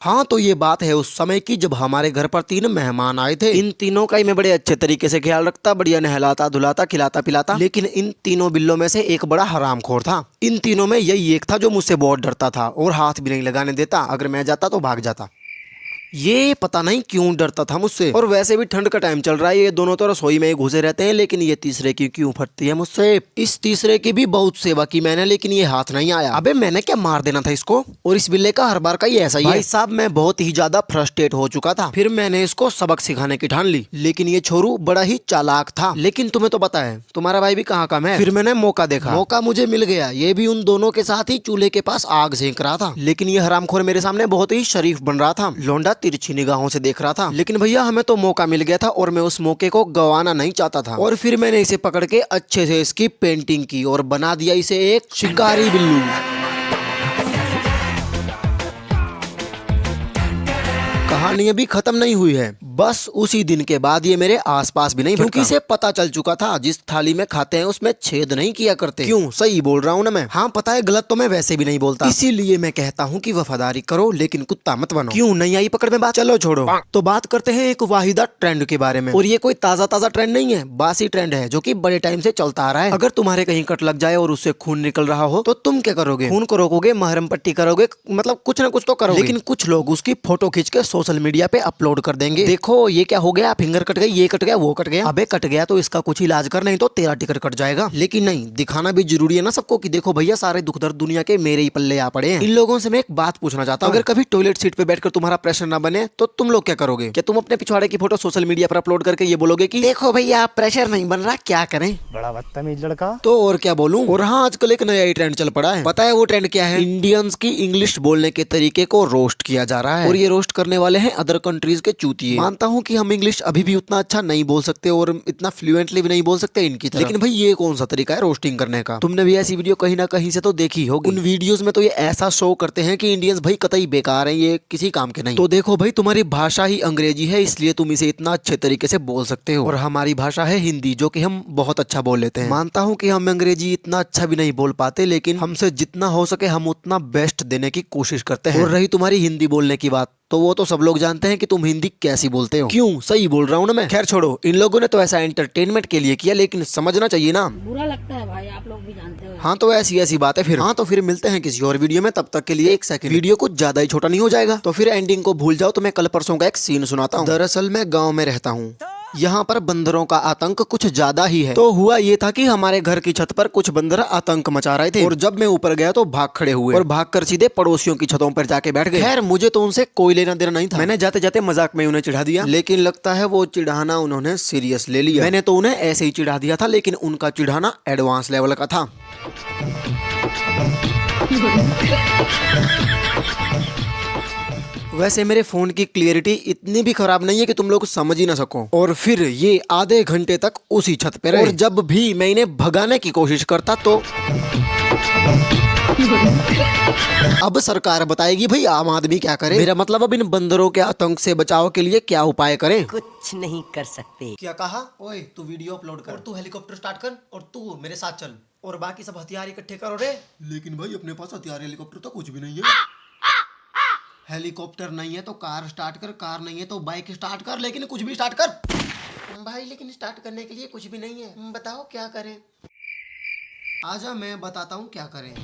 हाँ, तो ये बात है उस समय की जब हमारे घर पर 3 मेहमान आए थे। इन तीनों का ही मैं बड़े अच्छे तरीके से ख्याल रखता, बढ़िया नहलाता धुलाता खिलाता पिलाता। लेकिन इन तीनों बिल्लों में से एक बड़ा हरामखोर था। इन तीनों में यही एक था जो मुझसे बहुत डरता था और हाथ भी नहीं लगाने देता। अगर मैं जाता तो भाग जाता। ये पता नहीं क्यों डरता था मुझसे। और वैसे भी ठंड का टाइम चल रहा है, ये दोनों तो रसोई में ही घुसे रहते हैं, लेकिन ये तीसरे की क्यों फटती है मुझसे। इस तीसरे की भी बहुत सेवा की मैंने, लेकिन ये हाथ नहीं आया। अबे मैंने क्या मार देना था इसको। और इस बिल्ले का हर बार का ही ऐसा ही है। भाई साहब, मैं बहुत ही ज्यादा फ्रस्ट्रेट हो चुका था। फिर मैंने इसको सबक सिखाने की ठान ली, लेकिन ये छोरू बड़ा ही चालाक था। लेकिन तुम्हें तो पता है तुम्हारा भाई भी कहाँ कम है। फिर मैंने मौका देखा, मौका मुझे मिल गया। ये भी उन दोनों के साथ ही चूल्हे के पास आग सेंक रहा था, लेकिन ये हरामखोर मेरे सामने बहुत ही शरीफ बन रहा था। लौंडा तिरछी निगाहों से देख रहा था। लेकिन भैया हमें तो मौका मिल गया था और मैं उस मौके को गंवाना नहीं चाहता था। और फिर मैंने इसे पकड़ के अच्छे से इसकी पेंटिंग की और बना दिया इसे एक शिकारी बिल्लू। कहानी अभी खत्म नहीं हुई है। बस उसी दिन के बाद ये मेरे आसपास भी नहीं, क्योंकि इसे पता चल चुका था जिस थाली में खाते हैं उसमें छेद नहीं किया करते। क्यों, सही बोल रहा हूँ ना मैं। हाँ पता है, गलत तो मैं वैसे भी नहीं बोलता। इसीलिए मैं कहता हूँ कि वफादारी करो लेकिन कुत्ता मत बनो। क्यों नहीं आई पकड़ में बात। चलो छोड़ो, तो बात करते हैं एक वाहिदा ट्रेंड के बारे में। और ये कोई ताजा ताजा ट्रेंड नहीं है, बासी ट्रेंड है जो कि बड़े टाइम से चलता आ रहा है। अगर तुम्हारे कहीं कट लग जाए और उससे खून निकल रहा हो तो तुम क्या करोगे? खून को रोकोगे, महरम पट्टी करोगे, मतलब कुछ ना कुछ तो करोगे। लेकिन कुछ लोग उसकी फोटो खींच के सोशल मीडिया पे अपलोड कर देंगे। देखो ये क्या हो गया, फिंगर कट गई, ये कट गया, वो कट गया। अबे कट गया तो इसका कुछ इलाज कर, नहीं तो तेरा टिकट कट जाएगा। लेकिन नहीं, दिखाना भी जरूरी है ना सबको कि देखो भैया सारे दुख दर्द दुनिया के मेरे ही पल्ले आ पड़े हैं। इन लोगों से मैं एक बात पूछना चाहता हूँ, अगर कभी टॉयलेट सीट पे बैठकर तुम्हारा प्रेशर ना बने तो तुम लोग क्या करोगे? क्या तुम अपने पिछवाड़े की फोटो सोशल मीडिया पर अपलोड करके ये बोलोगे कि देखो भैया प्रेशर नहीं बन रहा, क्या करें? बड़ा बदतमीज लड़का। तो और क्या बोलूं। और हाँ, आजकल एक नया ही ट्रेंड चल पड़ा है। पता है वो ट्रेंड क्या है? इंडियंस की इंग्लिश बोलने के तरीके को रोस्ट किया जा रहा है। और ये रोस्ट करने वाले हैं अदर कंट्रीज के चूतिए। मानता हूँ कि हम इंग्लिश अभी भी उतना अच्छा नहीं बोल सकते और इतना फ्लुएंटली भी नहीं बोल सकते इनकी तरह। लेकिन भाई ये कौन सा तरीका है रोस्टिंग करने का? तुमने भी ऐसी वीडियो कहीं ना कहीं से तो देखी होगी। उन वीडियोस में तो ये ऐसा शो करते हैं कि इंडियंस भाई कतई बेकार हैं, ये किसी काम के नहीं। तो देखो भाई, तुम्हारी भाषा ही अंग्रेजी है इसलिए तुम इसे इतना अच्छे तरीके से बोल सकते हो, और हमारी भाषा है हिंदी जो कि हम बहुत अच्छा बोल लेते हैं। मानता हूँ कि हम अंग्रेजी इतना अच्छा भी नहीं बोल पाते, लेकिन हमसे जितना हो सके हम उतना बेस्ट देने की कोशिश करते हैं। और रही तुम्हारी हिंदी बोलने की बात, तो वो तो सब लोग जानते हैं कि तुम हिंदी कैसी बोलते हो। क्यों, सही बोल रहा हूँ ना मैं। खैर छोड़ो, इन लोगों ने तो ऐसा एंटरटेनमेंट के लिए किया, लेकिन समझना चाहिए ना। बुरा लगता है भाई, आप लोग भी जानते हो। हाँ तो ऐसी ऐसी बात है फिर। हाँ तो फिर मिलते हैं किसी और वीडियो में, तब तक के लिए एक सेकंड, वीडियो कुछ ज्यादा ही छोटा नहीं हो जाएगा? तो फिर एंडिंग को भूल जाओ तो मैं कल परसों का एक सीन सुनाता हूँ। दरअसल मैं गाँव में रहता हूँ, यहाँ पर बंदरों का आतंक कुछ ज्यादा ही है। तो हुआ ये था कि हमारे घर की छत पर कुछ बंदर आतंक मचा रहे थे, और जब मैं ऊपर गया तो भाग खड़े हुए और भागकर सीधे पड़ोसियों की छतों पर जाके बैठ गए। खैर मुझे तो उनसे कोई लेना देना नहीं था, मैंने जाते जाते मजाक में उन्हें चिढ़ा दिया, लेकिन लगता है वो चिढ़ाना उन्होंने सीरियस ले लिया। मैंने तो उन्हें ऐसे ही चिढ़ा दिया था, लेकिन उनका चिढ़ाना एडवांस लेवल का था। वैसे मेरे फोन की क्लियरिटी इतनी भी खराब नहीं है कि तुम लोग समझ ही ना सको। और फिर ये आधे घंटे तक उसी छत पे रहे, और जब भी मैं इन्हें भगाने की कोशिश करता तो अब सरकार बताएगी भाई आम आदमी क्या करे। मेरा मतलब अब इन बंदरों के आतंक से बचाव के लिए क्या उपाय करें? कुछ नहीं कर सकते। क्या कहा? ओए तू वीडियो अपलोड कर, और तू हेलीकॉप्टर स्टार्ट कर, और तू मेरे साथ चल, और बाकी सब हथियार इकट्ठे करो रे। लेकिन भाई अपने पास हथियार हेलीकॉप्टर तो कुछ भी नहीं है। हेलीकॉप्टर नहीं है तो कार स्टार्ट कर, कार नहीं है तो बाइक स्टार्ट कर, लेकिन कुछ भी स्टार्ट कर भाई। लेकिन स्टार्ट करने के लिए कुछ भी नहीं है, बताओ क्या करें? आजा मैं बताता हूँ क्या करें।